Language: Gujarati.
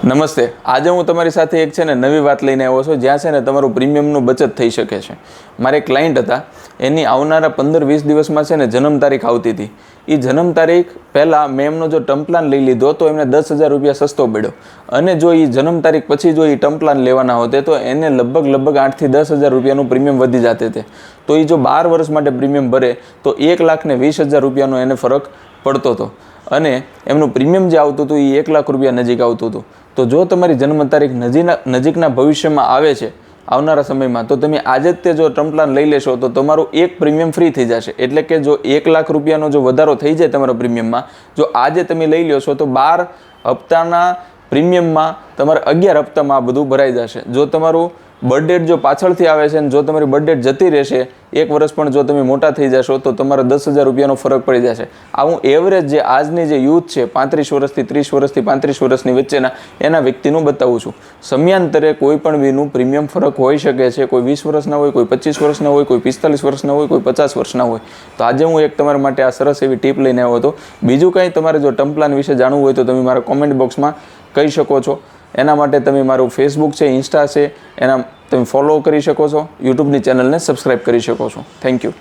નમસ્તે। આજે હું તમારી સાથે એક છે ને નવી વાત લઈને આવ્યો છું, જ્યાં છે ને તમારું પ્રીમિયમનું બચત થઈ શકે છે। મારે એક ક્લાયન્ટ હતા, એની આવનારા 15-20 દિવસમાં છે ને જન્મ તારીખ આવતી હતી। એ જન્મ તારીખ પહેલાં મેં એમનો જો ટર્મ પ્લાન લઈ લીધો તો એમને 10,000 રૂપિયા સસ્તો પડ્યો, અને જો એ જન્મ તારીખ પછી જો એ ટર્મ પ્લાન લેવાના હોતે તો એને લગભગ 8,000 થી 10,000 રૂપિયાનું પ્રીમિયમ વધી જતે તે। તો એ જો 12 વર્ષ માટે પ્રીમિયમ ભરે તો 1,20,000 રૂપિયાનો એને ફરક પડતો હતો, અને એમનું પ્રીમિયમ જે આવતું હતું એ 1 લાખ રૂપિયા નજીક આવતું હતું। તો જો તમારી જન્મ તારીખ નજીકના ભવિષ્યમાં આવે છે આવનારા સમયમાં, તો તમે આજે જ તે જો ટર્મ પ્લાન લઈ લેશો તો તમારું એક પ્રીમિયમ ફ્રી થઈ જશે। એટલે કે જો 1 લાખ રૂપિયાનો જો વધારો થઈ જાય તમારા પ્રીમિયમમાં, જો આજે તમે લઈ લો છો તો 12 હપ્તાના પ્રીમિયમમાં તમારે 11 હપ્તામાં આ બધું ભરાઈ જશે। જો તમારું બર્થડેટ જો પાછળથી આવે છે અને જો તમારી બર્થડેટ જતી રહેશે, 1 વર્ષ પણ જો તમે મોટા થઈ જશો તો તમારા 10,000 રૂપિયાનો ફરક પડી જશે। આ હું એવરેજ જે આજની જે યુથ છે 35 વર્ષથી 30 વર્ષથી 35 વર્ષની વચ્ચેના એના વ્યક્તિનું બતાવું છું। સમયાંતરે કોઈ પણ બીનું પ્રીમિયમ ફરક હોઈ શકે છે, કોઈ 20 વર્ષના હોય, કોઈ 25 વર્ષના હોય, કોઈ 45 વર્ષના હોય, કોઈ 50 વર્ષના હોય। તો આજે હું એક તમારા માટે આ સરસ એવી ટીપ લઈને આવ્યો હતો। બીજું કંઈ તમારે જો ટર્મ પ્લાન વિશે જાણવું હોય તો તમે મારા કોમેન્ટ બોક્સમાં કહી શકો છો। એના માટે તમે મારું ફેસબુક છે, ઇન્સ્ટા છે, એના તમે ફોલો કરી શકો છો, યુટ્યુબની ચેનલને સબસ્ક્રાઈબ કરી શકો છો। Thank you.